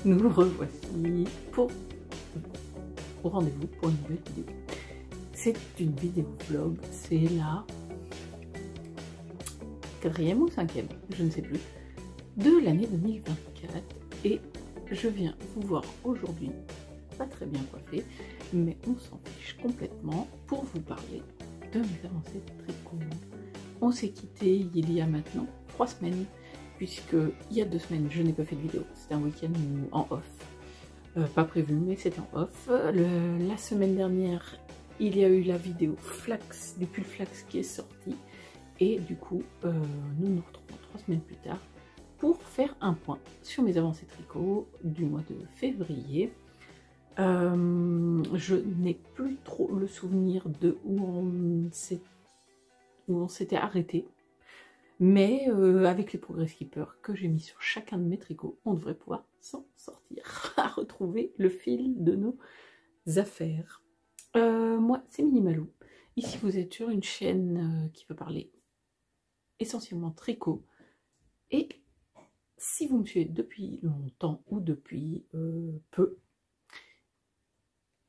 Nous revoici pour au rendez-vous pour une nouvelle vidéo. C'est une vidéo vlog, c'est la 4e ou 5e, je ne sais plus, de l'année 2024 et je viens vous voir aujourd'hui, pas très bien coiffée, mais on s'en fiche complètement pour vous parler de mes avancées de tricot. On s'est quitté il y a maintenant 3 semaines, puisque il y a 2 semaines je n'ai pas fait de vidéo, c'était un week-end en off. Pas prévu, mais c'était en off. La semaine dernière, il y a eu la vidéo Flax, du pull Flax qui est sortie. Et du coup, nous nous retrouvons 3 semaines plus tard pour faire un point sur mes avancées tricot du mois de février. Je n'ai plus trop le souvenir de où on s'était arrêté. Mais avec les progrès skipper que j'ai mis sur chacun de mes tricots, on devrait pouvoir s'en sortir, à retrouver le fil de nos affaires. Moi, c'est Minimalou. Ici, vous êtes sur une chaîne qui veut parler essentiellement tricot. Et si vous me suivez depuis longtemps ou depuis peu,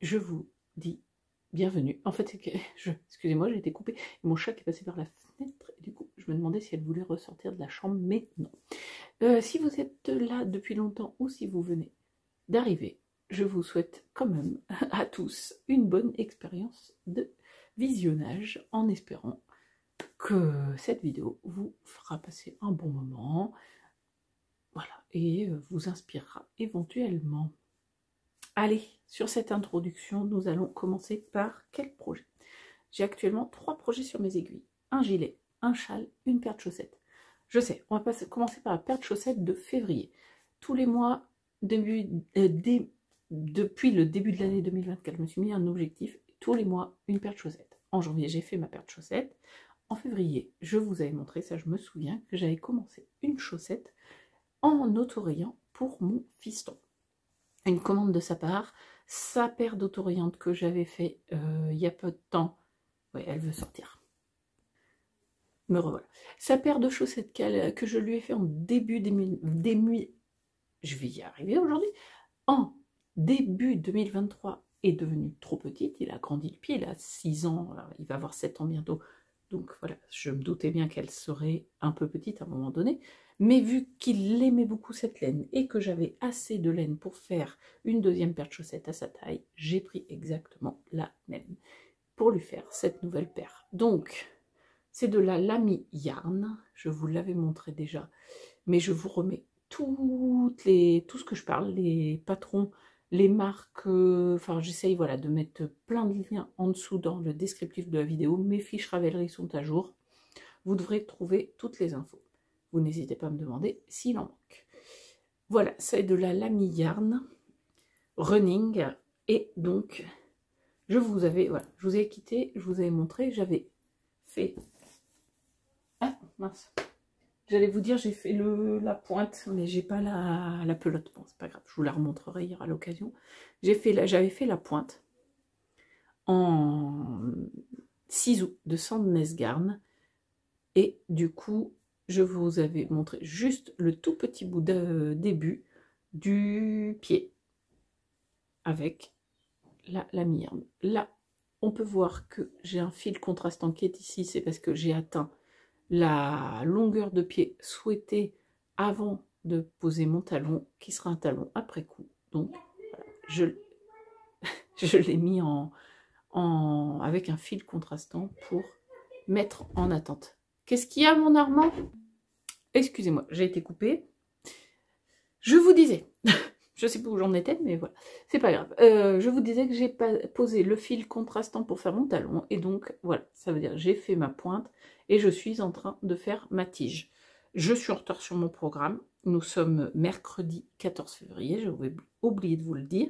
je vous dis bienvenue. En fait, c'est que excusez-moi, j'ai été coupée. Mon chat qui est passé par la fenêtre. Et du coup, je me demandais si elle voulait ressortir de la chambre, mais non. Si vous êtes là depuis longtemps ou si vous venez d'arriver, je vous souhaite quand même à tous une bonne expérience de visionnage en espérant que cette vidéo vous fera passer un bon moment. Voilà, et vous inspirera éventuellement. Allez, sur cette introduction, nous allons commencer par quel projet? J'ai actuellement 3 projets sur mes aiguilles. Un gilet, un châle, une paire de chaussettes. Je sais, on va commencer par la paire de chaussettes de février. Tous les mois, depuis le début de l'année 2024, je me suis mis un objectif. Tous les mois, une paire de chaussettes. En janvier, j'ai fait ma paire de chaussettes. En février, je vous avais montré, ça je me souviens, que j'avais commencé une chaussette en autorayant pour mon fiston. Une commande de sa part, sa paire d'autorayantes que j'avais fait il y a peu de temps, ouais, elle veut sortir. Me revoilà. Sa paire de chaussettes que je lui ai fait en début je vais y arriver aujourd'hui, en début 2023 est devenue trop petite, il a grandi le pied, il a 6 ans, alors il va avoir 7 ans bientôt, donc voilà, je me doutais bien qu'elle serait un peu petite à un moment donné, mais vu qu'il aimait beaucoup cette laine et que j'avais assez de laine pour faire une deuxième paire de chaussettes à sa taille, j'ai pris exactement la même pour lui faire cette nouvelle paire. Donc, c'est de la Lamy Yarn, je vous l'avais montré déjà, mais je vous remets tout ce que je parle, les patrons, les marques, enfin j'essaye voilà, de mettre plein de liens en dessous dans le descriptif de la vidéo. Mes fiches Ravelry sont à jour, vous devrez trouver toutes les infos. Vous n'hésitez pas à me demander s'il en manque. Voilà, c'est de la Lamy Yarn Running, et donc je vous ai quitté, je vous avais montré, j'avais fait... Ah mince, j'allais vous dire j'ai fait la pointe, mais j'ai pas la pelote. Bon, c'est pas grave, je vous la remontrerai hier à l'occasion. J'avais fait la pointe en ciseaux de Sandnes Garn, et du coup je vous avais montré juste le tout petit bout de début du pied avec la Lamy Yarn. Là, on peut voir que j'ai un fil contrastant qui est ici, c'est parce que j'ai atteint la longueur de pied souhaitée avant de poser mon talon, qui sera un talon après coup. Donc, voilà, je l'ai mis avec un fil contrastant pour mettre en attente. Qu'est-ce qu'il y a, mon Armand? Excusez-moi, j'ai été coupée. Je vous disais, je sais pas où j'en étais, mais voilà, c'est pas grave. Je vous disais que j'ai posé le fil contrastant pour faire mon talon, et donc voilà, ça veut dire que j'ai fait ma pointe et je suis en train de faire ma tige. Je suis en retard sur mon programme. Nous sommes mercredi 14 février, j'ai oublié de vous le dire.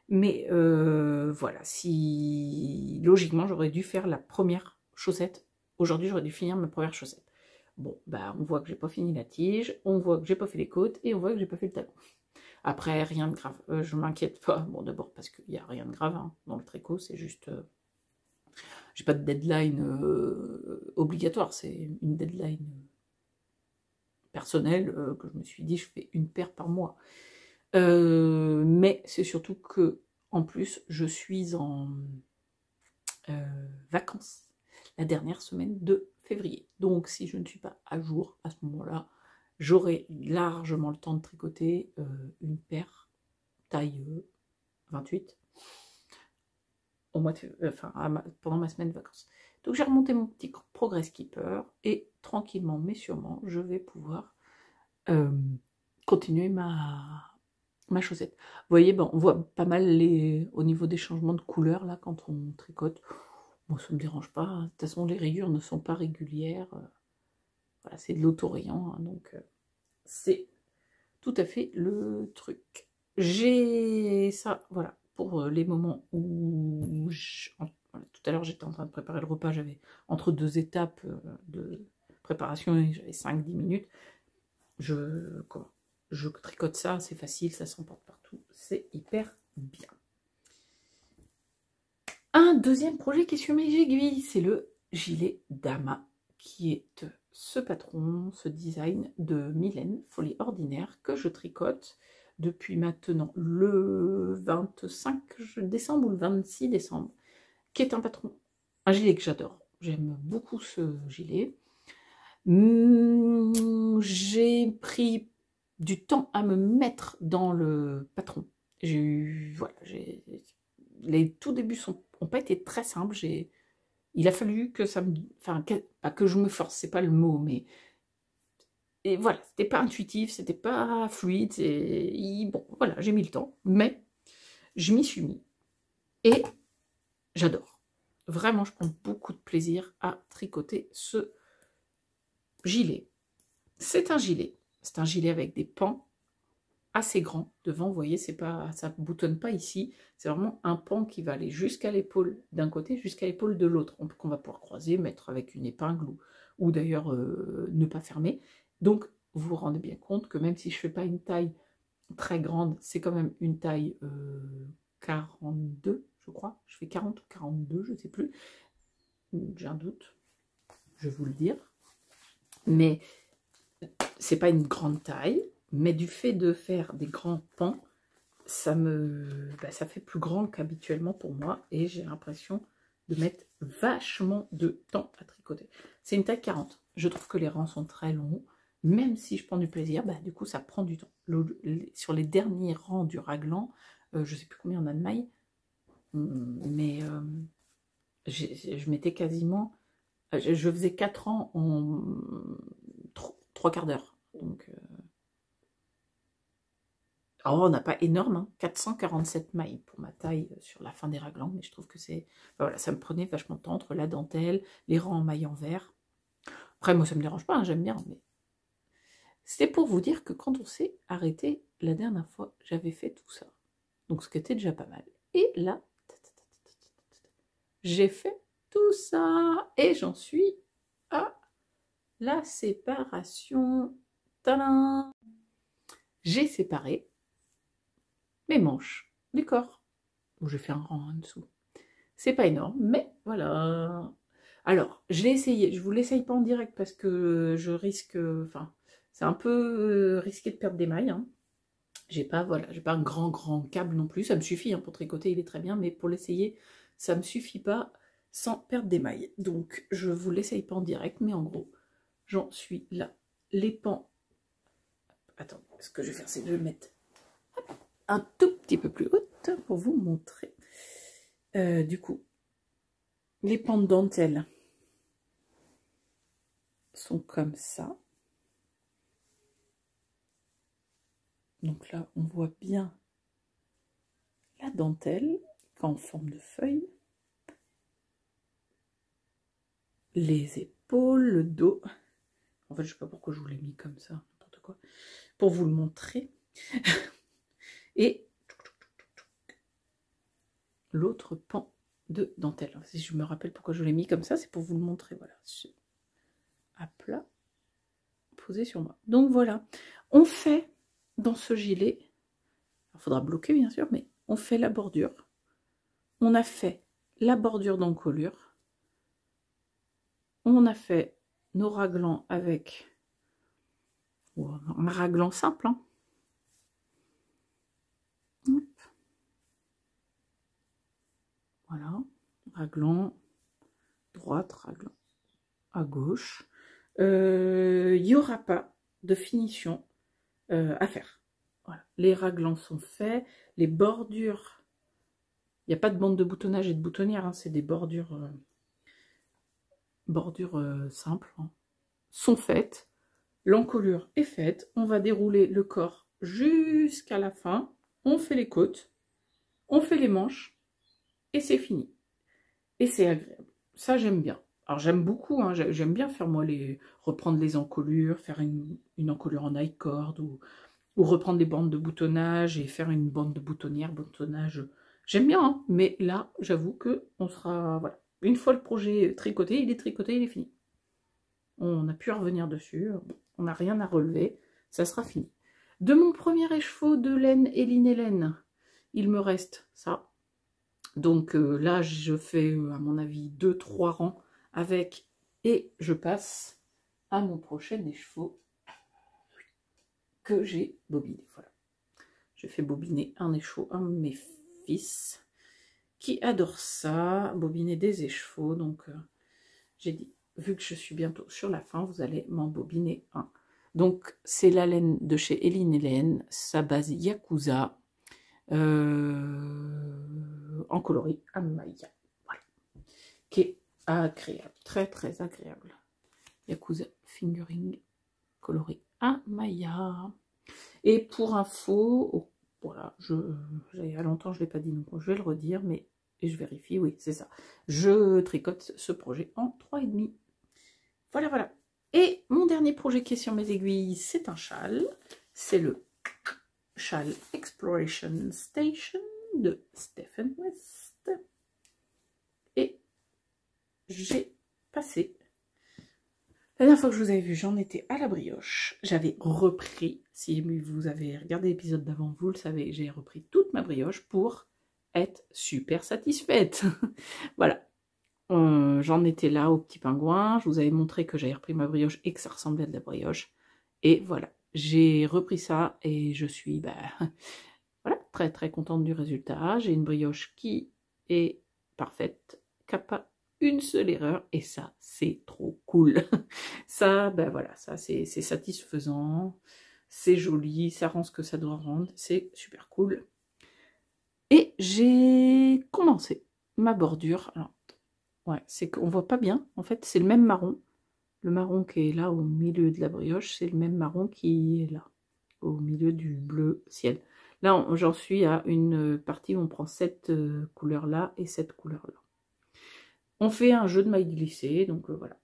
Mais voilà, si logiquement j'aurais dû faire la première chaussette. Aujourd'hui, j'aurais dû finir ma première chaussette. Bon, bah on voit que j'ai pas fini la tige, on voit que j'ai pas fait les côtes et on voit que j'ai pas fait le talon. Après, rien de grave, je m'inquiète pas. Bon, d'abord parce qu'il n'y a rien de grave hein, dans le tricot, c'est juste... j'ai pas de deadline obligatoire, c'est une deadline personnelle que je me suis dit, je fais une paire par mois. Mais c'est surtout que, en plus, je suis en vacances la dernière semaine de février. Donc, si je ne suis pas à jour à ce moment-là, j'aurai largement le temps de tricoter une paire taille 28 au mois de, pendant ma semaine de vacances. Donc, j'ai remonté mon petit Progress Keeper et tranquillement mais sûrement, je vais pouvoir continuer ma chaussette. Vous voyez, ben, on voit pas mal au niveau des changements de couleur là quand on tricote. Moi, ça ne me dérange pas. De toute façon, les rayures ne sont pas régulières. Voilà, c'est de l'autorayant, hein, donc c'est tout à fait le truc. J'ai ça, voilà, pour les moments où voilà, tout à l'heure j'étais en train de préparer le repas, j'avais entre deux étapes de préparation, j'avais 5-10 minutes. Je tricote ça, c'est facile, ça s'emporte partout, c'est hyper bien. Un deuxième projet qui est sur mes aiguilles, c'est le gilet Dama, qui est ce patron, ce design de Mylène Folie Ordinaire, que je tricote depuis maintenant le 25 décembre ou le 26 décembre, qui est un gilet que j'adore. J'aime beaucoup ce gilet. J'ai pris du temps à me mettre dans le patron. J'ai eu, voilà, les tout débuts n'ont pas été très simples. Il a fallu que ça me, enfin, pas que je me force, c'est pas le mot, mais et voilà, c'était pas intuitif, c'était pas fluide. Bon, voilà, j'ai mis le temps, mais je m'y suis mis et j'adore. Vraiment, je prends beaucoup de plaisir à tricoter ce gilet. C'est un gilet avec des pans assez grand devant, vous voyez, c'est pas, ça boutonne pas ici, c'est vraiment un pan qui va aller jusqu'à l'épaule d'un côté, jusqu'à l'épaule de l'autre, qu'on va pouvoir croiser, mettre avec une épingle ou d'ailleurs ne pas fermer. Donc vous vous rendez bien compte que même si je fais pas une taille très grande, c'est quand même une taille 42, je crois, je fais 40 ou 42, je sais plus, j'ai un doute, je vais vous le dire, mais c'est pas une grande taille, mais du fait de faire des grands pans, ça fait plus grand qu'habituellement pour moi et j'ai l'impression de mettre vachement de temps à tricoter. C'est une taille 40. Je trouve que les rangs sont très longs. Même si je prends du plaisir, du coup ça prend du temps. Sur les derniers rangs du raglan, je sais plus combien on a de mailles, mais je mettais quasiment... Je faisais 4 rangs en 3 quarts d'heure. Donc... Alors, on n'a pas énorme, hein, 447 mailles pour ma taille sur la fin des raglans, mais je trouve que c'est... Voilà, ça me prenait vachement de temps entre la dentelle, les rangs en mailles en vert. Après, moi, ça ne me dérange pas, hein, j'aime bien, mais... C'était pour vous dire que quand on s'est arrêté la dernière fois, j'avais fait tout ça. Donc, ce qui était déjà pas mal. Et là, j'ai fait tout ça. Et j'en suis à la séparation. Tadam! J'ai séparé mes manches du corps. Où je fais un rang en dessous. C'est pas énorme, mais voilà. Alors, je l'ai essayé. Je vous l'essaye pas en direct parce que je risque... Enfin, c'est un peu risqué de perdre des mailles. Hein. J'ai pas, voilà, j'ai pas un grand câble non plus. Ça me suffit hein, pour tricoter, il est très bien, mais pour l'essayer, ça me suffit pas sans perdre des mailles. Donc, je vous l'essaye pas en direct, mais en gros, j'en suis là. Les pans... Attends, ce que je vais faire, c'est que je vais mettre un tout petit peu plus haute pour vous montrer. Du coup, les pans de dentelle sont comme ça. Donc là, on voit bien la dentelle en forme de feuille. Les épaules, le dos. En fait, je ne sais pas pourquoi je vous l'ai mis comme ça, n'importe quoi. Pour vous le montrer. Et l'autre pan de dentelle. Si je me rappelle pourquoi je l'ai mis comme ça, c'est pour vous le montrer. Voilà, à plat, posé sur moi. Donc voilà, on fait dans ce gilet, il faudra bloquer bien sûr, mais on fait la bordure. On a fait la bordure d'encolure. On a fait nos raglans avec un raglan simple. Hein. Voilà, raglan, droite, raglan à gauche. Il n'y aura pas de finition à faire. Voilà. Les raglans sont faits, les bordures, il n'y a pas de bande de boutonnage et de boutonnière, hein, c'est des bordures, simples, hein, sont faites. L'encolure est faite, on va dérouler le corps jusqu'à la fin, on fait les côtes, on fait les manches, et c'est fini. Et c'est agréable. Ça, j'aime bien. Alors, j'aime beaucoup, hein, j'aime bien faire, moi, reprendre les encolures, faire une encolure en high-cord, ou reprendre les bandes de boutonnage et faire une bande de boutonnage. J'aime bien, hein, mais là, j'avoue que on sera... Voilà. Une fois le projet tricoté, il est fini. On n'a plus à revenir dessus, on n'a rien à relever, ça sera fini. De mon premier écheveau de laine Eline Hélène, il me reste ça. Donc là, je fais, à mon avis, 2-3 rangs avec, et je passe à mon prochain écheveau que j'ai bobiné. Voilà. Je fais bobiner un écheveau à mes fils qui adorent ça, bobiner des écheveaux. Donc j'ai dit, vu que je suis bientôt sur la fin, vous allez m'en bobiner un. Donc c'est la laine de chez Eline Hélène, sa base Yakuza. En coloris Amaya, voilà, qui est agréable, très très agréable. Yakuza Fingering coloris Amaya. Et pour info, oh, voilà, il y a longtemps je ne l'ai pas dit, donc je vais le redire, mais et je vérifie, oui, c'est ça. Je tricote ce projet en 3,5. Voilà, voilà. Et mon dernier projet qui est sur mes aiguilles, c'est un châle. C'est le châle Exploration Station de Stephen West. Et j'ai passé... La dernière fois que je vous avais vu, j'en étais à la brioche. J'avais repris, si vous avez regardé l'épisode d'avant, vous le savez, j'ai repris toute ma brioche pour être super satisfaite. Voilà. J'en étais là au petit pingouin. Je vous avais montré que j'avais repris ma brioche et que ça ressemblait à de la brioche. Et voilà. J'ai repris ça et je suis... voilà, très très contente du résultat. J'ai une brioche qui est parfaite, qui n'a pas une seule erreur, et ça, c'est trop cool. Ça, voilà, ça c'est satisfaisant, c'est joli, ça rend ce que ça doit rendre, c'est super cool. Et j'ai commencé ma bordure. Alors, ouais, c'est qu'on voit pas bien, en fait, c'est le même marron. Le marron qui est là au milieu de la brioche, c'est le même marron qui est là, au milieu du bleu ciel. Là, j'en suis à une partie où on prend cette couleur-là et cette couleur-là. On fait un jeu de mailles glissées, donc voilà,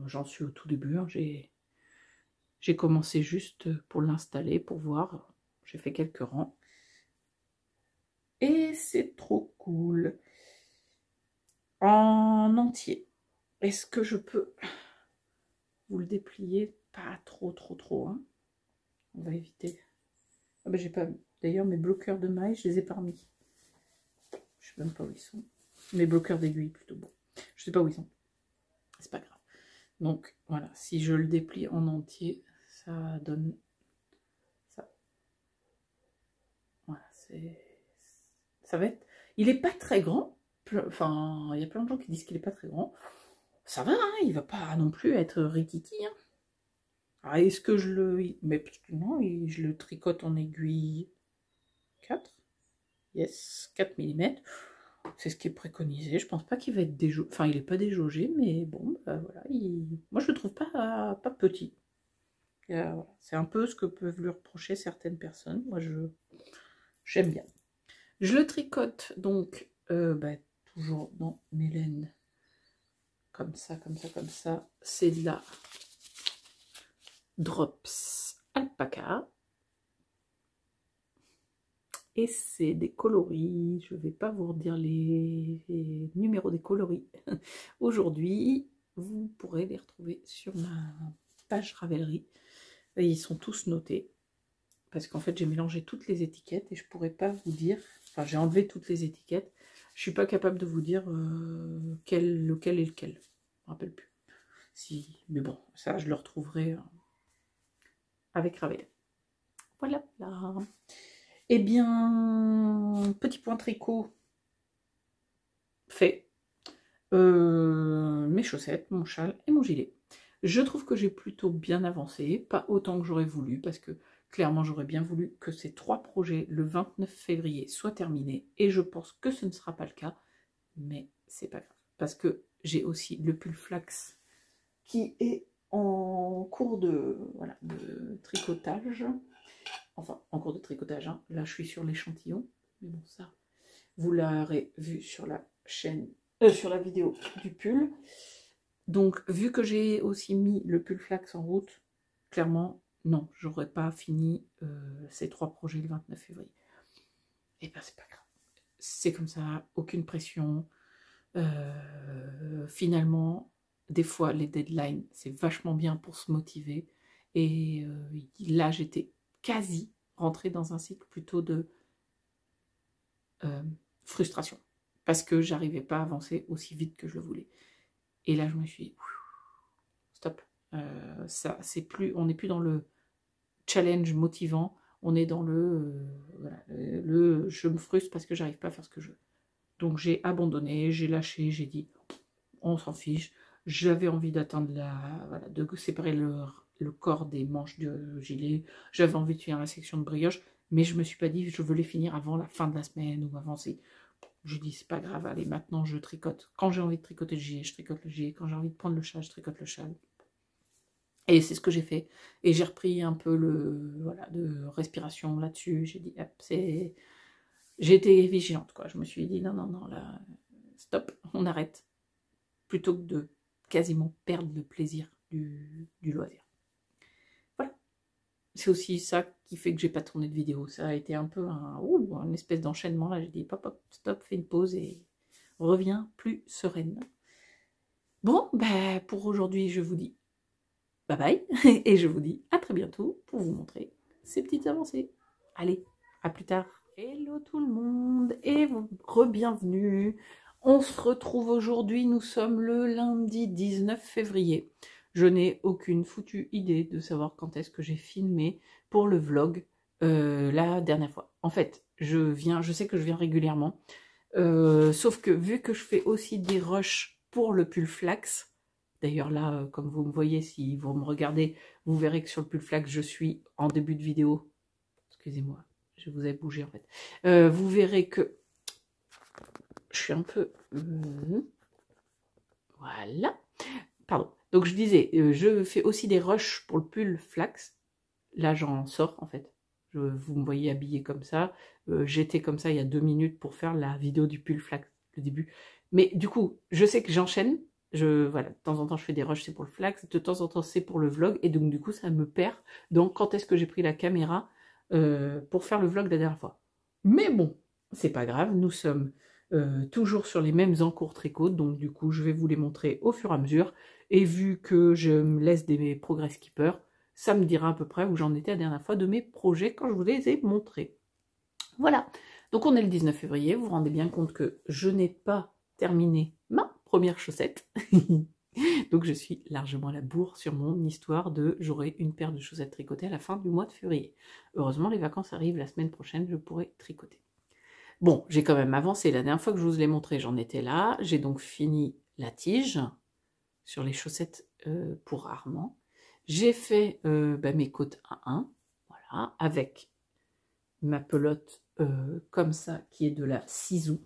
j'en suis au tout début. Hein, j'ai commencé juste pour l'installer, pour voir. J'ai fait quelques rangs. Et c'est trop cool. En entier. Est-ce que je peux vous le déplier? Pas trop, hein. On va éviter. Ah ben, j'ai pas... D'ailleurs, mes bloqueurs de mailles, je les ai pas remis. Je sais même pas où ils sont. Mes bloqueurs d'aiguilles, plutôt. Bon, je sais pas où ils sont. C'est pas grave. Donc, voilà. Si je le déplie en entier, ça donne ça. Voilà, ça va être... Il est pas très grand. Enfin, il y a plein de gens qui disent qu'il est pas très grand. Ça va, hein, il va pas non plus être rikiki. Hein. Ah, est-ce que je le... Mais non, je le tricote en aiguille 4. Yes, 4 mm. C'est ce qui est préconisé. Je pense pas qu'il va être déjaugé. Enfin, il est pas déjaugé, mais bon, voilà. Moi, je le trouve pas petit. Voilà. C'est un peu ce que peuvent lui reprocher certaines personnes. Moi, j'aime bien. Je le tricote donc toujours dans mes laines. Comme ça. C'est de la Drops Alpaca. Et c'est des coloris. Je ne vais pas vous redire les numéros des coloris. Aujourd'hui, vous pourrez les retrouver sur ma page Ravelry. Et ils sont tous notés. Parce qu'en fait, j'ai mélangé toutes les étiquettes et je ne pourrais pas vous dire... Enfin, j'ai enlevé toutes les étiquettes. Je ne suis pas capable de vous dire lequel est lequel. Je ne me rappelle plus. Mais bon, ça, je le retrouverai avec Ravelry. Voilà. Eh bien, petit point tricot. fait mes chaussettes, mon châle et mon gilet. Je trouve que j'ai plutôt bien avancé, pas autant que j'aurais voulu, parce que clairement j'aurais bien voulu que ces 3 projets le 29 février soient terminés, et je pense que ce ne sera pas le cas, mais c'est pas grave, parce que j'ai aussi le pull flax qui est en cours de, voilà, de tricotage, enfin en cours de tricotage, hein. Là je suis sur l'échantillon, mais bon ça, vous l'aurez vu sur la chaîne, sur la vidéo du pull. Donc, vu que j'ai aussi mis le pull flax en route, clairement, non, j'aurais pas fini ces 3 projets le 29 février. Et ben, c'est pas grave. C'est comme ça, aucune pression. Finalement, des fois, les deadlines, c'est vachement bien pour se motiver. Et là, j'étais quasi rentrée dans un cycle plutôt de frustration. Parce que j'arrivais pas à avancer aussi vite que je le voulais. Et là, je me suis dit, stop. Ça, c'est plus, on n'est plus dans le challenge motivant, on est dans voilà, je me frustre parce que j'arrive pas à faire ce que je veux. Donc j'ai abandonné, j'ai lâché, j'ai dit, on s'en fiche. J'avais envie d'atteindre voilà, de séparer le corps des manches de gilet. J'avais envie de finir la section de brioche, mais je me suis pas dit, je veux les finir avant la fin de la semaine ou avancer. Je dis, c'est pas grave, allez, maintenant je tricote. Quand j'ai envie de tricoter le gilet, je tricote le gilet. Quand j'ai envie de prendre le châle, je tricote le châle. Et c'est ce que j'ai fait. Et j'ai repris un peu voilà, de respiration là-dessus. J'ai dit, hop, j'ai été vigilante, quoi. Je me suis dit, non, non, non, là, stop, on arrête. Plutôt que de quasiment perdre le plaisir du loisir. Voilà. C'est aussi ça qui fait que j'ai pas tourné de vidéo. Ça a été un peu une espèce d'enchaînement. Là, j'ai dit, pop, hop, stop, fais une pause et reviens plus sereine. Bon, ben, pour aujourd'hui, je vous dis bye bye, et je vous dis à très bientôt pour vous montrer ces petites avancées. Allez, à plus tard. Hello tout le monde, et re-bienvenue. On se retrouve aujourd'hui, nous sommes le lundi 19 février. Je n'ai aucune foutue idée de savoir quand est-ce que j'ai filmé pour le vlog la dernière fois. En fait, je sais que je viens régulièrement, sauf que vu que je fais aussi des rushs pour le pull flax, d'ailleurs là, comme vous me voyez, si vous me regardez, vous verrez que sur le pull flax, je suis en début de vidéo. Excusez-moi, je vous ai bougé en fait. Vous verrez que je suis un peu... Voilà. Pardon. Donc je disais, je fais aussi des rushs pour le pull flax. Là, j'en sors en fait. Vous me voyez habillée comme ça. J'étais comme ça il y a 2 minutes pour faire la vidéo du pull flax, le début. Mais du coup, je sais que j'enchaîne. Voilà, de temps en temps je fais des rushs, c'est pour le flax, de temps en temps c'est pour le vlog, et donc du coup ça me perd dans quand est-ce que j'ai pris la caméra pour faire le vlog la dernière fois. Mais bon, c'est pas grave, nous sommes toujours sur les mêmes encours tricot, donc du coup je vais vous les montrer au fur et à mesure, et vu que je me laisse des progress keepers, ça me dira à peu près où j'en étais la dernière fois de mes projets quand je vous les ai montrés. Voilà, donc on est le 19 février, vous vous rendez bien compte que je n'ai pas terminé ma première chaussette. Donc je suis largement à la bourre sur mon histoire de j'aurai une paire de chaussettes tricotées à la fin du mois de février. Heureusement les vacances arrivent la semaine prochaine, je pourrai tricoter. Bon, j'ai quand même avancé, la dernière fois que je vous l'ai montré, j'en étais là. J'ai donc fini la tige sur les chaussettes pour Armand. J'ai fait mes côtes à 1, voilà, avec ma pelote comme ça, qui est de la Sisu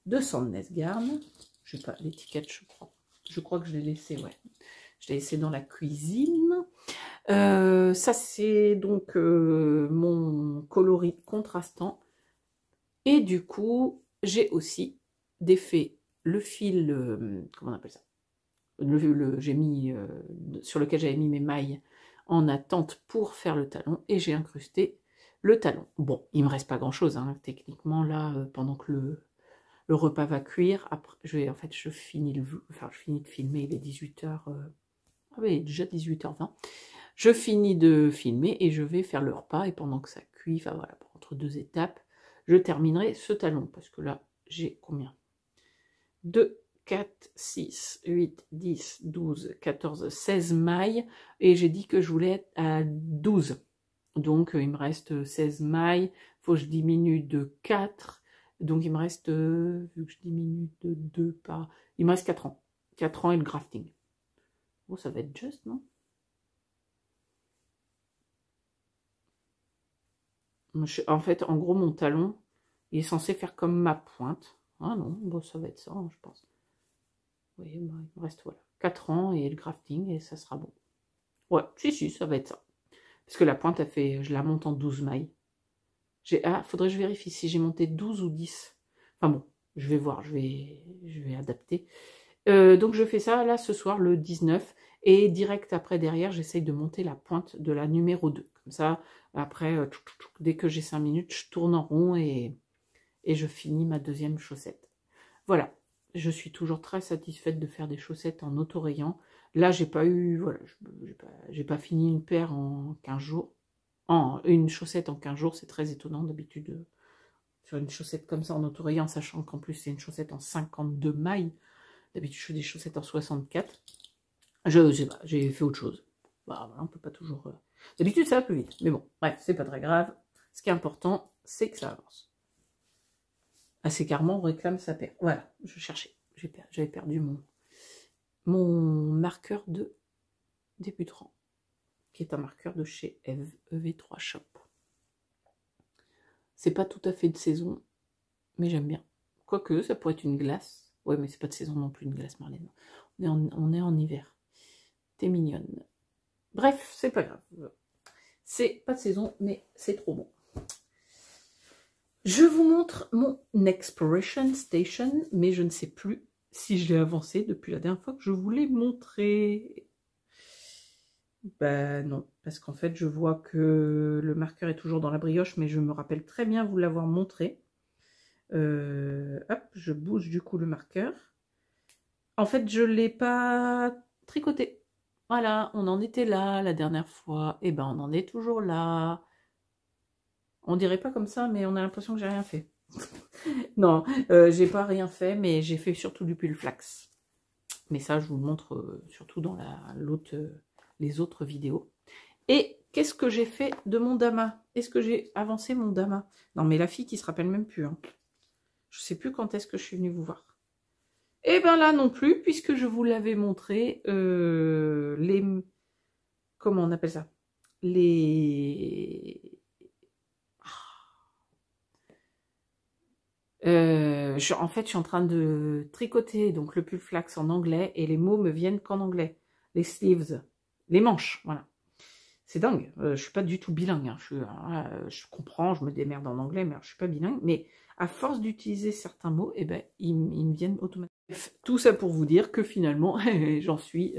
de Sandnesgarn. Je sais pas, l'étiquette, je crois que je l'ai laissée, ouais. Je l'ai laissée dans la cuisine. Ça, c'est donc mon coloris contrastant. Et du coup, j'ai aussi défait le fil, comment on appelle ça, j'ai mis sur lequel j'avais mis mes mailles en attente pour faire le talon, et j'ai incrusté le talon. Bon, il me reste pas grand chose, hein, techniquement là, pendant que le repas va cuire. Après, je finis de filmer, il est 18h, ah oui, déjà 18h20. Je finis de filmer et je vais faire le repas, et pendant que ça cuit, enfin voilà, entre 2 étapes, je terminerai ce talon, parce que là, j'ai combien? 2, 4, 6, 8, 10, 12, 14, 16 mailles, et j'ai dit que je voulais être à 12. Donc, il me reste 16 mailles, il faut que je diminue de 4, Donc il me reste, vu que je diminue de 2 pas, il me reste 4 ans. 4 ans et le grafting. Bon, ça va être juste, non? En fait, en gros, mon talon, il est censé faire comme ma pointe. Ah non, bon, ça va être ça, hein, je pense. Vous voyez, bah, il me reste, voilà, 4 ans et le grafting, et ça sera bon. Ouais, si, ça va être ça. Parce que la pointe, elle fait, je la monte en 12 mailles. Faudrait que je vérifie si j'ai monté 12 ou 10. Enfin bon, je vais voir, je vais adapter. Donc je fais ça là ce soir, le 19. Et direct après, derrière, j'essaye de monter la pointe de la numéro 2. Comme ça, après, dès que j'ai 5 minutes, je tourne en rond et je finis ma deuxième chaussette. Voilà, je suis toujours très satisfaite de faire des chaussettes en autorayant. Là, j'ai pas eu, voilà, j'ai pas fini une paire en 15 jours. Une chaussette en 15 jours, c'est très étonnant d'habitude sur une chaussette comme ça en autorayant, sachant qu'en plus c'est une chaussette en 52 mailles. D'habitude, je fais des chaussettes en 64. Je sais pas, j'ai fait autre chose. Bah, voilà, on peut pas toujours... D'habitude, ça va plus vite. Mais bon, bref, c'est pas très grave. Ce qui est important, c'est que ça avance. Assez carrément, on réclame sa paire. Voilà, je cherchais. J'avais perdu mon marqueur de débutant, qui est un marqueur de chez EV3 Shop. C'est pas tout à fait de saison, mais j'aime bien. Quoique, ça pourrait être une glace. Ouais, mais c'est pas de saison non plus, une glace Marlène. On est en hiver. T'es mignonne. Bref, c'est pas grave. C'est pas de saison, mais c'est trop bon. Je vous montre mon Exploration Station, mais je ne sais plus si je l'ai avancé depuis la dernière fois que je vous l'ai montré. Ben non, parce qu'en fait, je vois que le marqueur est toujours dans la brioche, mais je me rappelle très bien vous l'avoir montré. Hop, je bouge du coup le marqueur. En fait, je ne l'ai pas tricoté. Voilà, on en était là la dernière fois. Et ben, on en est toujours là. On dirait pas comme ça, mais on a l'impression que j'ai rien fait. Non, j'ai pas rien fait, mais j'ai fait surtout du pull flax. Mais ça, je vous le montre surtout dans les autres vidéos. Et qu'est-ce que j'ai fait de mon dama? Est-ce que j'ai avancé mon dama? Non, mais la fille qui se rappelle même plus. Hein. Je sais plus quand est-ce que je suis venue vous voir. Et ben là non plus, puisque je vous l'avais montré, les... Comment on appelle ça? Les... en fait, je suis en train de tricoter donc le pull flax en anglais et les mots me viennent qu'en anglais. Les sleeves, les manches, voilà. C'est dingue, je suis pas du tout bilingue. Hein. Je comprends, je me démerde en anglais, mais je suis pas bilingue. Mais à force d'utiliser certains mots, eh ben, ils me viennent automatiquement. Tout ça pour vous dire que finalement, j'en suis,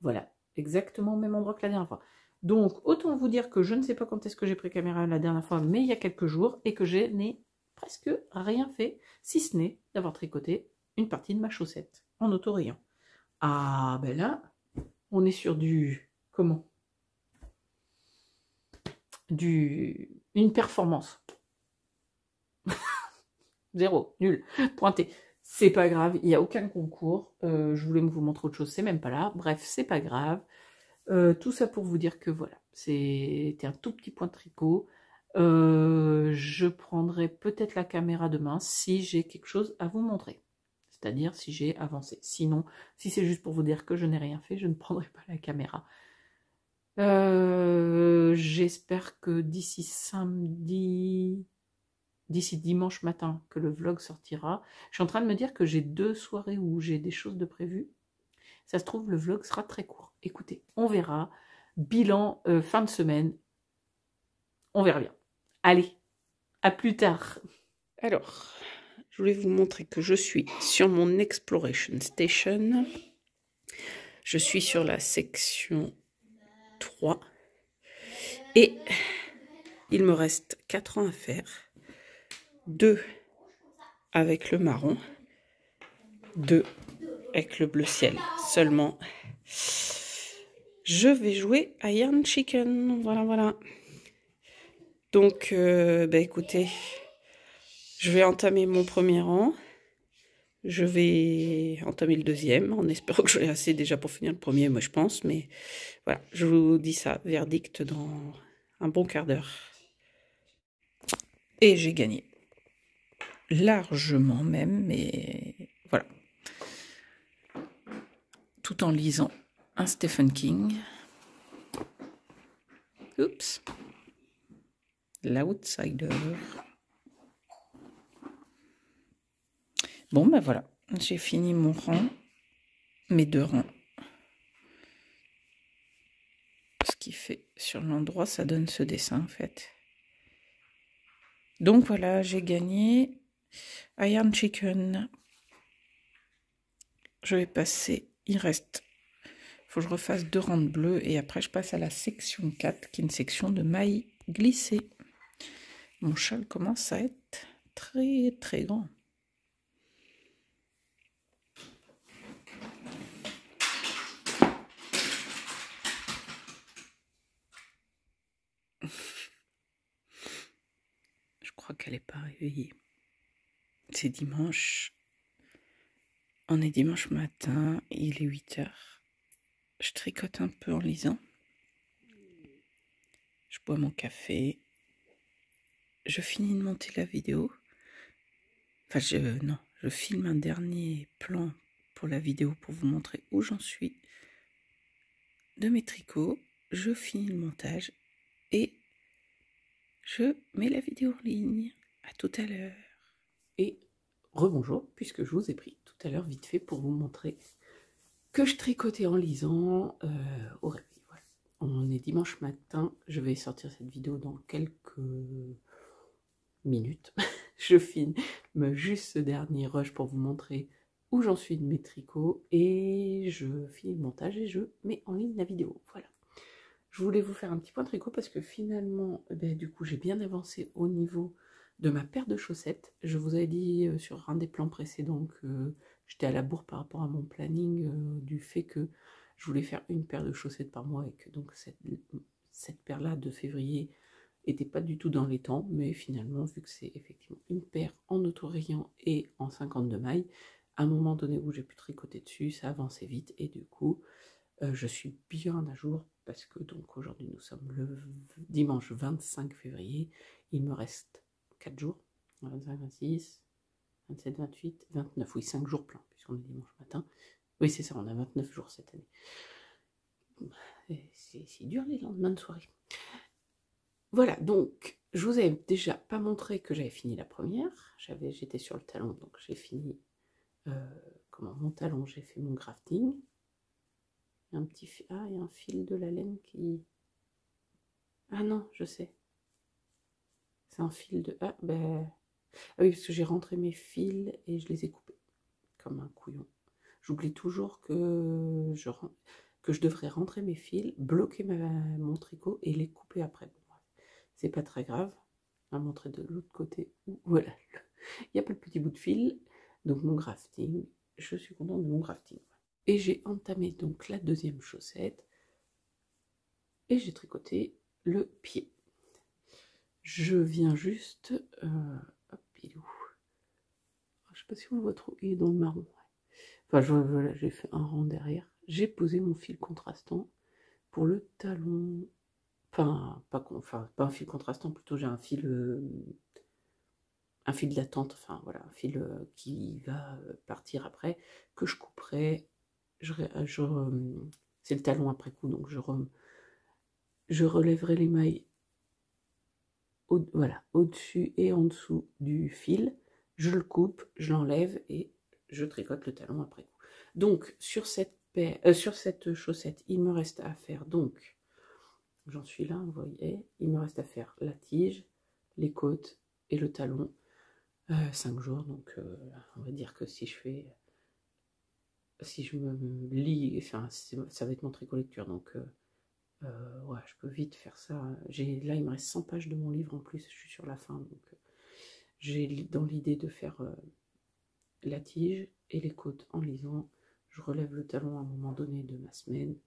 voilà, exactement au même endroit que la dernière fois. Donc, autant vous dire que je ne sais pas quand est-ce que j'ai pris caméra la dernière fois, mais il y a quelques jours, et que je n'ai presque rien fait, si ce n'est d'avoir tricoté une partie de ma chaussette en autorayant. Ah, ben là, on est sur du... Comment? Une performance. 0, nul, pointé. C'est pas grave, il n'y a aucun concours. Je voulais vous montrer autre chose, c'est même pas là. Bref, c'est pas grave. Tout ça pour vous dire que voilà, c'était un tout petit point de tricot. Je prendrai peut-être la caméra demain si j'ai quelque chose à vous montrer. C'est-à-dire si j'ai avancé. Sinon, si c'est juste pour vous dire que je n'ai rien fait, je ne prendrai pas la caméra. J'espère que d'ici dimanche matin, que le vlog sortira. Je suis en train de me dire que j'ai 2 soirées où j'ai des choses de prévues. Ça se trouve, le vlog sera très court. Écoutez, on verra. Bilan fin de semaine. On verra bien. Allez, à plus tard. Alors, je voulais vous montrer que je suis sur mon Exploration Station. Je suis sur la section 3. Et il me reste 4 ans à faire. 2 avec le marron. 2 avec le bleu ciel. Seulement, je vais jouer à Yarn Chicken. Voilà. Donc, écoutez, je vais entamer mon premier rang. Je vais entamer le deuxième, en espérant que j'aurai assez déjà pour finir le premier, moi je pense. Mais voilà, je vous dis ça, verdict dans un bon quart d'heure. Et j'ai gagné. largement même, mais voilà. Tout en lisant un Stephen King. Oups. L'Outsider. Bon, ben voilà. J'ai fini mon rang. Mes 2 rangs. Ce qui fait sur l'endroit, ça donne ce dessin en fait. Donc voilà, j'ai gagné Iron Chicken. Je vais passer, il reste, faut que je refasse 2 rangs de bleu et après je passe à la section 4 qui est une section de mailles glissées. Mon châle commence à être très très grand. Je crois qu'elle n'est pas réveillée. C'est dimanche. On est dimanche matin, il est 8 h. Je tricote un peu en lisant. Je bois mon café. Je finis de monter la vidéo. Enfin, je filme un dernier plan pour la vidéo pour vous montrer où j'en suis de mes tricots. Je finis le montage et je mets la vidéo en ligne. À tout à l'heure. Et rebonjour, puisque je vous ai pris tout à l'heure vite fait pour vous montrer que je tricotais en lisant au réveil. Voilà. On est dimanche matin, je vais sortir cette vidéo dans quelques minutes. Je filme juste ce dernier rush pour vous montrer où j'en suis de mes tricots et je finis le montage et je mets en ligne la vidéo. Voilà. Je voulais vous faire un petit point tricot parce que finalement, du coup, j'ai bien avancé au niveau de ma paire de chaussettes. Je vous avais dit sur un des plans précédents que j'étais à la bourre par rapport à mon planning du fait que je voulais faire une paire de chaussettes par mois et que donc cette paire-là de février n'était pas du tout dans les temps, mais finalement, vu que c'est effectivement une paire en auto-rayant et en 52 mailles, à un moment donné où j'ai pu tricoter dessus, ça avançait vite et du coup, je suis bien à jour parce que donc aujourd'hui nous sommes le dimanche 25 février, il me reste 4 jours, 25, 26, 27, 28, 29, oui 5 jours pleins puisqu'on est dimanche matin. Oui c'est ça, on a 29 jours cette année. C'est dur les lendemains de soirée. Voilà, donc je vous avais déjà pas montré que j'avais fini la première, j'étais sur le talon, donc j'ai fini mon talon, j'ai fait mon grafting. Il y a un petit fil, il y a un fil de la laine qui... Ah non, je sais. C'est un fil de... Ah oui, parce que j'ai rentré mes fils et je les ai coupés comme un couillon. J'oublie toujours que je devrais rentrer mes fils, bloquer mon tricot et les couper après. Bon, c'est pas très grave. On va montrer de l'autre côté. Voilà. Il n'y a pas de petit bout de fil. Donc mon grafting, je suis contente de mon grafting. Et j'ai entamé donc la deuxième chaussette et j'ai tricoté le pied. Je viens juste... hop, il est où? Je sais pas si on le voit trop, il est dans le marron. Enfin, voilà, j'ai fait un rang derrière. J'ai posé mon fil contrastant pour le talon. Enfin, pas un fil contrastant, plutôt j'ai un fil d'attente, enfin voilà, un fil qui va partir après, que je couperai. C'est le talon après coup, donc je relèverai les mailles voilà, au-dessus et en dessous du fil. Je le coupe, je l'enlève et je tricote le talon après coup. Donc sur cette chaussette, il me reste à faire donc, j'en suis là, vous voyez, il me reste à faire la tige, les côtes et le talon. 5 jours, donc on va dire que si je me lis, enfin ça va être mon tricot lecture, donc ouais, je peux vite faire ça. Là, il me reste 100 pages de mon livre en plus, je suis sur la fin, donc j'ai dans l'idée de faire la tige et les côtes en lisant. Je relève le talon à un moment donné de ma semaine,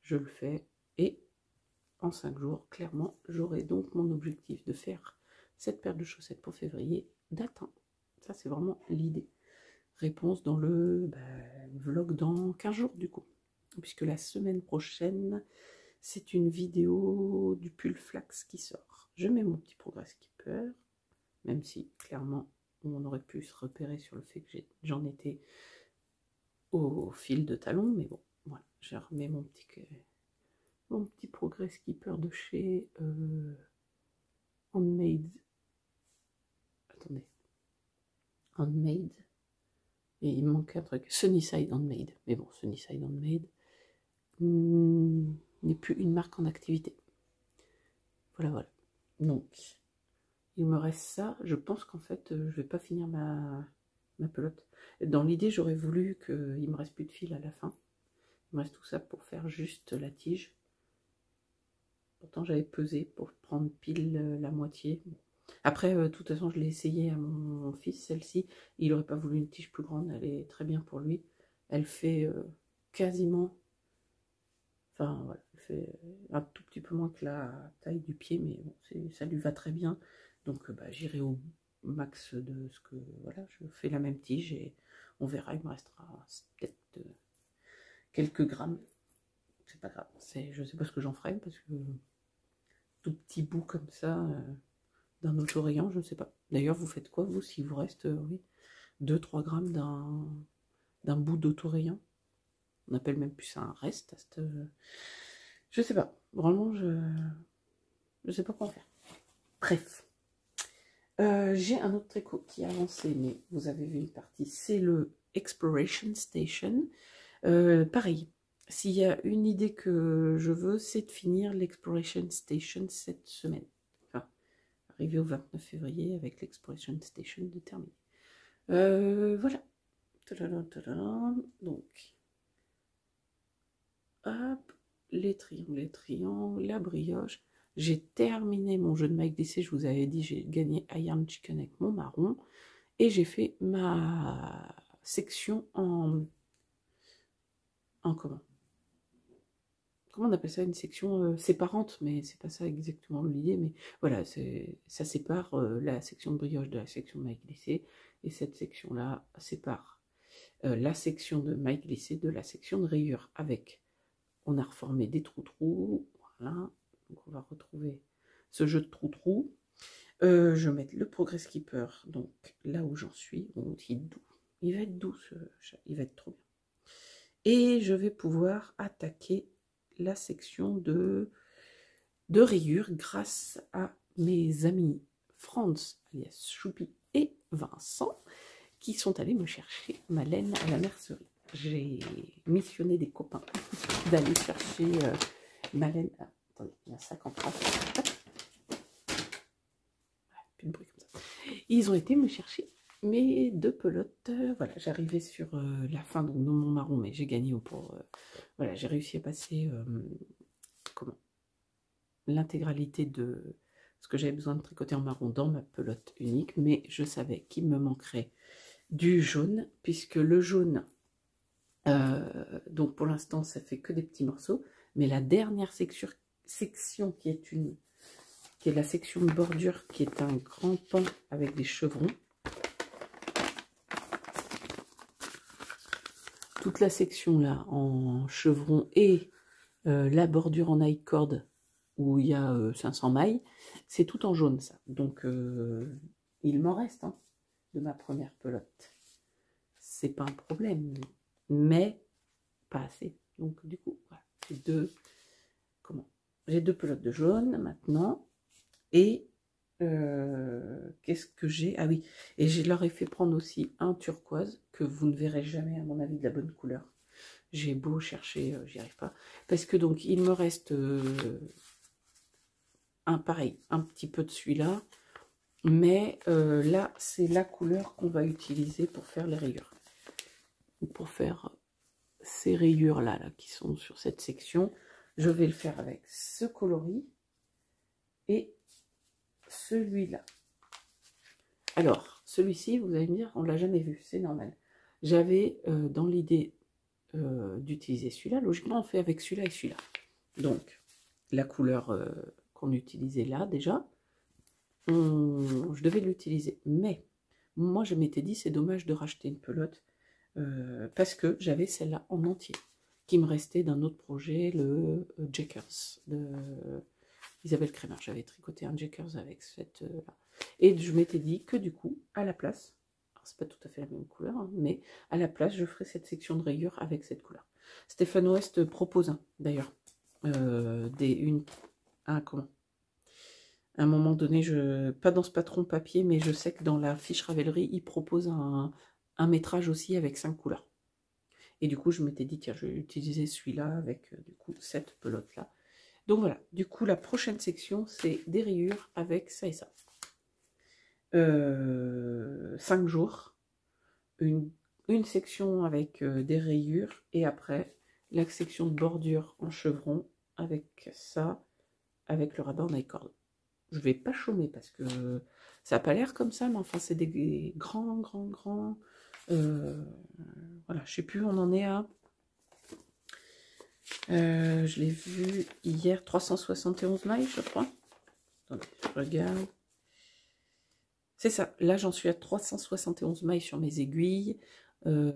je le fais, et en 5 jours, clairement, j'aurai donc mon objectif de faire cette paire de chaussettes pour février d'atteint. Ça, c'est vraiment l'idée. Réponse dans le vlog dans 15 jours du coup, puisque la semaine prochaine, c'est une vidéo du pull flax qui sort. Je mets mon petit progress keeper, même si clairement on aurait pu se repérer sur le fait que j'en étais au fil de talon, mais bon, voilà, j'ai remis mon petit Progress Keeper de chez Handmade. Attendez. Handmade. Et il me manque un truc. Sunnyside Handmade. Mais bon, Sunnyside Handmade n'est plus une marque en activité. Voilà, voilà. Donc, il me reste ça. Je pense qu'en fait, je vais pas finir ma pelote. Dans l'idée, j'aurais voulu qu'il me reste plus de fil à la fin. Il me reste tout ça pour faire juste la tige. Pourtant, j'avais pesé pour prendre pile la moitié. Après, de toute façon, je l'ai essayé à mon fils, celle-ci. Il n'aurait pas voulu une tige plus grande. Elle est très bien pour lui. Elle fait quasiment... Enfin, voilà, elle fait un tout petit peu moins que la taille du pied, mais bon, ça lui va très bien. Donc, bah, j'irai au max de ce que... Voilà, je fais la même tige et on verra. Il me restera peut-être quelques grammes. C'est pas grave. Je sais pas ce que j'en ferai, parce que tout petit bout comme ça... d'un auto-rayon, je ne sais pas. D'ailleurs, vous faites quoi, vous, s'il vous reste, oui, 2-3 grammes d'un bout d'auto-rayon? On appelle même plus ça un reste. Je sais pas. Vraiment, je sais pas quoi en faire. Bref. J'ai un autre tricot qui a avancé, mais vous avez vu une partie. C'est le Exploration Station. Pareil. S'il y a une idée que je veux, c'est de finir l'Exploration Station cette semaine. Arrivé au 29 février avec l'Exploration Station de terminer. Voilà. Donc, hop, les triangles, la brioche. J'ai terminé mon jeu de maille glissé. Je vous avais dit, j'ai gagné Iron Chicken avec mon marron. Et j'ai fait ma section en comment on appelle ça, une section séparante, mais c'est pas ça exactement l'idée, mais voilà, ça sépare la section de brioche de la section de maille glissée, et cette section-là sépare la section de maille glissée de la section de rayure, on a reformé des trous-trous, voilà, donc on va retrouver ce jeu de trous-trous. Je vais mettre le Progress Keeper, donc là où j'en suis, il va être doux ce chat, il va être trop bien. Et je vais pouvoir attaquer la section de rayures grâce à mes amis Franz, alias Choupi, et Vincent, qui sont allés me chercher ma laine à la mercerie. J'ai missionné des copains d'aller chercher ma laine. Ah, attendez, il y a un sac en trace. Plus de bruit comme ça. Ils ont été me chercher mes 2 pelotes. Voilà, j'arrivais sur la fin donc, de mon marron, mais j'ai gagné pour... voilà, j'ai réussi à passer l'intégralité de ce que j'avais besoin de tricoter en marron dans ma pelote unique, mais je savais qu'il me manquerait du jaune, puisque le jaune, donc pour l'instant, ça fait que des petits morceaux, mais la dernière section qui est la section de bordure, qui est un grand pan avec des chevrons. Toute la section là en chevron et la bordure en high cord où il y a 500 mailles, c'est tout en jaune ça. Donc il m'en reste de ma première pelote. C'est pas un problème, mais pas assez. Donc du coup, voilà, j'ai 2 pelotes de jaune maintenant. Et qu'est-ce que j'ai? Ah oui, et je leur ai fait prendre aussi un turquoise que vous ne verrez jamais à mon avis de la bonne couleur. J'ai beau chercher, j'y arrive pas. Parce que donc il me reste un petit peu de celui-là. Mais là, c'est la couleur qu'on va utiliser pour faire les rayures. Pour faire ces rayures-là qui sont sur cette section. Je vais le faire avec ce coloris et celui-là. Alors, celui-ci, vous allez me dire, on ne l'a jamais vu, c'est normal. J'avais dans l'idée d'utiliser celui-là. Logiquement, on fait avec celui-là et celui-là. Donc, la couleur qu'on utilisait là, déjà, je devais l'utiliser. Mais, moi, je m'étais dit, c'est dommage de racheter une pelote parce que j'avais celle-là en entier, qui me restait d'un autre projet, le Jackers de Isabelle Kremer. J'avais tricoté un Jackers avec cette là. Et je m'étais dit que du coup, à la place, c'est pas tout à fait la même couleur, hein, mais à la place, je ferai cette section de rayures avec cette couleur. Stéphane West propose, d'ailleurs, comment à un moment donné, pas dans ce patron papier, mais je sais que dans la fiche Ravelry, il propose un métrage aussi avec 5 couleurs. Et du coup, je m'étais dit, tiens, je vais utiliser celui-là avec, du coup, cette pelote-là. Donc voilà, du coup, la prochaine section, c'est des rayures avec ça et ça. 5 jours, une section avec des rayures, et après, la section de bordure en chevron avec ça, avec le rabat en I-cord. Je vais pas chômer parce que ça n'a pas l'air comme ça, mais enfin, c'est des grands. Voilà, je sais plus, on en est à. Je l'ai vu hier, 371 mailles, je crois. Attendez, je regarde. C'est ça, là j'en suis à 371 mailles sur mes aiguilles. On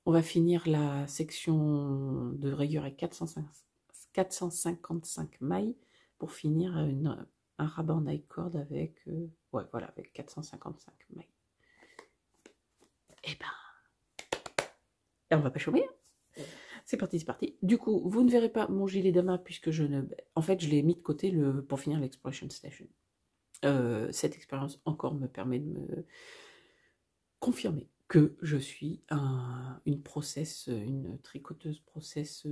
va finir la section de rayures avec 455 mailles pour finir un rabat en I-cord avec, ouais, voilà, avec 455 mailles. Et on va pas chômer, hein. C'est parti, c'est parti. Du coup, vous ne verrez pas mon gilet d'amas puisque en fait, je l'ai mis de côté pour finir l'Exploration Station. Cette expérience encore me permet de me confirmer que je suis une tricoteuse process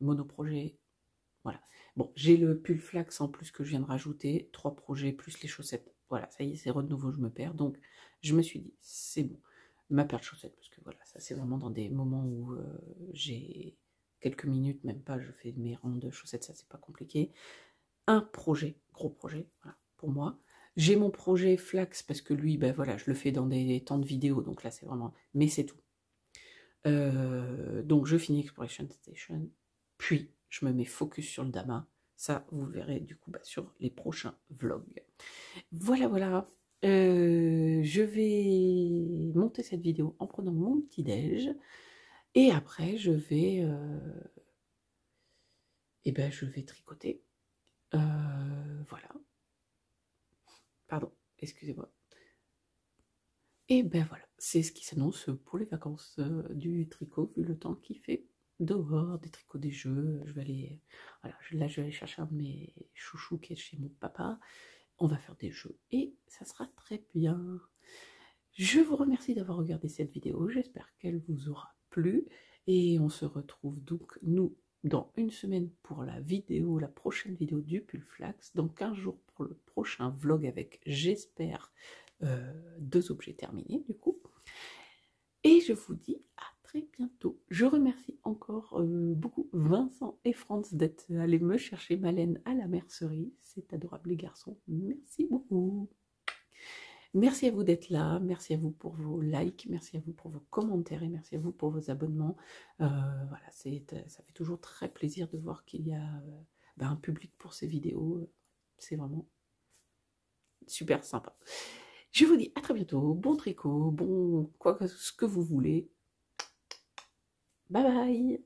monoprojet. Voilà. Bon, j'ai le pull flax en plus que je viens de rajouter, 3 projets plus les chaussettes. Voilà, ça y est, c'est de nouveau, je me perds. Donc, je me suis dit, c'est bon. Ma paire de chaussettes, parce que voilà, ça c'est vraiment dans des moments où j'ai quelques minutes, même pas, je fais mes rangs de chaussettes, ça c'est pas compliqué. Un projet, gros projet, voilà, pour moi. J'ai mon projet Flax, parce que lui, ben voilà, je le fais dans des temps de vidéo, donc là c'est vraiment, mais c'est tout. Donc je finis Exploration Station, puis je me mets focus sur le Dama. Ça, vous le verrez du coup sur les prochains vlogs. Voilà. Je vais monter cette vidéo en prenant mon petit déj et après je vais tricoter. Voilà. Pardon, excusez-moi. Et ben voilà, c'est ce qui s'annonce pour les vacances du tricot, vu le temps qu'il fait dehors, des tricots des jeux. Je vais aller, voilà, là je vais aller chercher un de mes chouchous qui est chez mon papa. On va faire des jeux et ça sera très bien. Je vous remercie d'avoir regardé cette vidéo, j'espère qu'elle vous aura plu et on se retrouve donc nous dans une semaine pour la prochaine vidéo du pull flax, dans 15 jours pour le prochain vlog avec, j'espère, 2 objets terminés du coup. Et je vous dis à très bientôt. Je remercie encore beaucoup Vincent et Franz d'être allés me chercher ma laine à la mercerie. C'est adorable les garçons. Merci beaucoup. Merci à vous d'être là. Merci à vous pour vos likes. Merci à vous pour vos commentaires et merci à vous pour vos abonnements. Voilà, ça fait toujours très plaisir de voir qu'il y a un public pour ces vidéos. C'est vraiment super sympa. Je vous dis à très bientôt, bon tricot, ce que vous voulez. Bye bye.